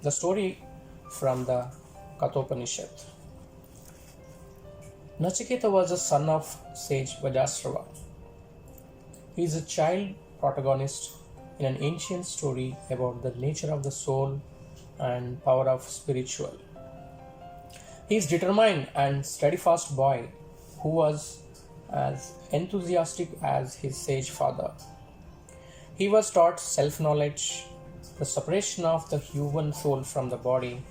The story from the Kathopanishad. Nachiketa was the son of sage Vajasrava. He is a child protagonist in an ancient story about the nature of the soul and power of spiritual. He is determined and steadfast boy who was as enthusiastic as his sage father. He was taught self-knowledge, the separation of the human soul from the body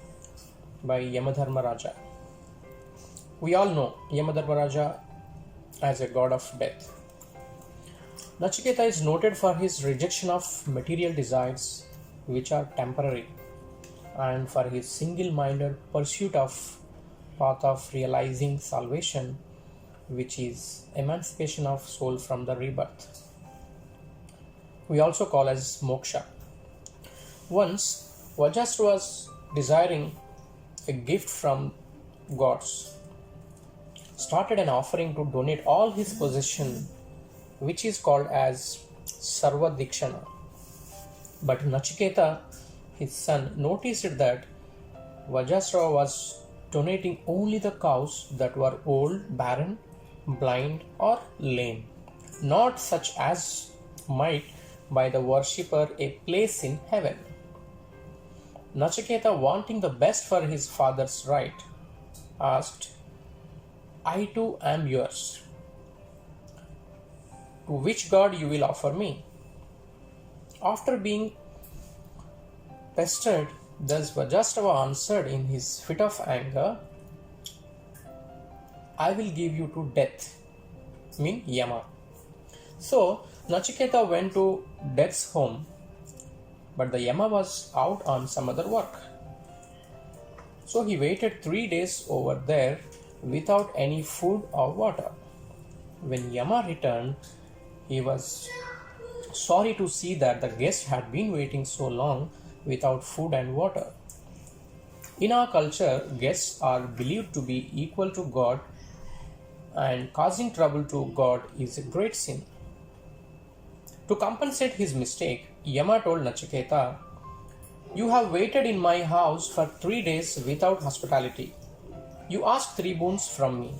by Yamadharma Raja. We all know Yamadharma Raja as a god of death. Nachiketa is noted for his rejection of material desires which are temporary and for his single-minded pursuit of path of realizing salvation, which is emancipation of soul from the rebirth. We also call as moksha. Once Vajasrava was desiring a gift from gods, started an offering to donate all his possession, which is called as Sarva Dikshana. But Nachiketa, his son, noticed that Vajasrava was donating only the cows that were old, barren, blind, or lame, not such as might by the worshipper a place in heaven. Nachiketa, wanting the best for his father's right, asked, I too am yours. To which god you will offer me? After being pestered, thus Vajasrava answered in his fit of anger, I will give you to death, mean Yama. So Nachiketa went to death's home, but the Yama was out on some other work. So he waited 3 days over there without any food or water. When Yama returned, he was sorry to see that the guest had been waiting so long without food and water. In our culture, guests are believed to be equal to God, and causing trouble to God is a great sin. To compensate his mistake, Yama told Nachiketa, You have waited in my house for 3 days without hospitality. You asked 3 boons from me.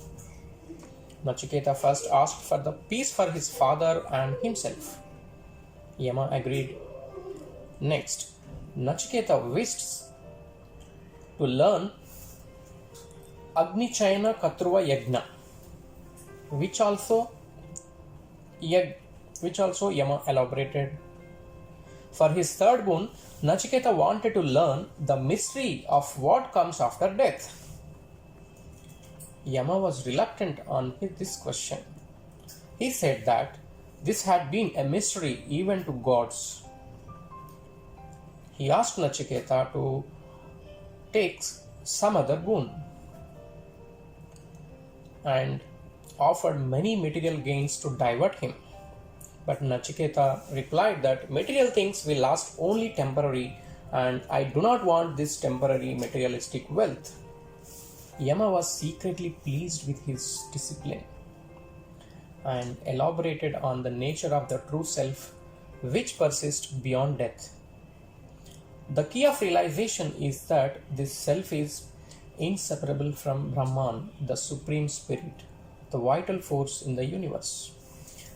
Nachiketa first asked for the peace for his father and himself. Yama agreed. Next, Nachiketa wished to learn Agnichayana Katruva Yajna, which also Yama elaborated. For his third boon, Nachiketa wanted to learn the mystery of what comes after death. Yama was reluctant on this question. He said that this had been a mystery even to gods. He asked Nachiketa to take some other boon and offered many material gains to divert him. But Nachiketa replied that material things will last only temporary and I do not want this temporary materialistic wealth. Yama was secretly pleased with his discipline and elaborated on the nature of the true self which persists beyond death. The key of realization is that this self is inseparable from Brahman, the Supreme Spirit, the vital force in the universe.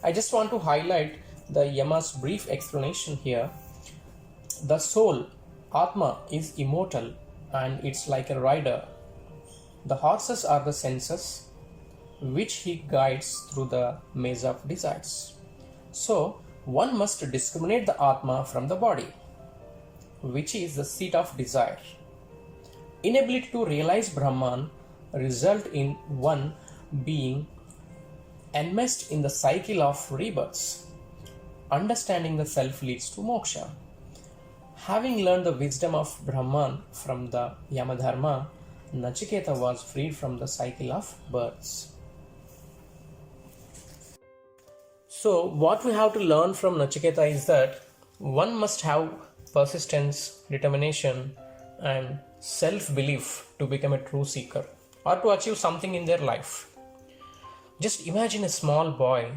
I just want to highlight the Yama's brief explanation here. The soul, Atma, is immortal and it's like a rider. The horses are the senses which he guides through the maze of desires. So, one must discriminate the Atma from the body, which is the seat of desire. Inability to realize Brahman result in one being enmeshed in the cycle of rebirths. Understanding the self leads to moksha. Having learned the wisdom of Brahman from the Yamadharma, Nachiketa was freed from the cycle of births. So, what we have to learn from Nachiketa is that one must have persistence, determination, and self-belief to become a true seeker or to achieve something in their life. Just imagine a small boy,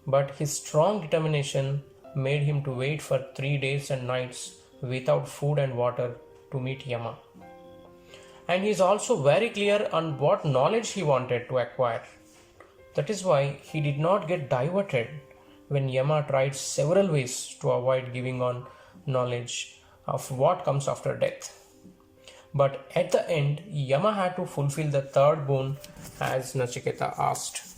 but his strong determination made him to wait for 3 days and nights without food and water to meet Yama. And he is also very clear on what knowledge he wanted to acquire. That is why he did not get diverted when Yama tried several ways to avoid giving on knowledge of what comes after death. But at the end, Yama had to fulfill the third boon as Nachiketa asked.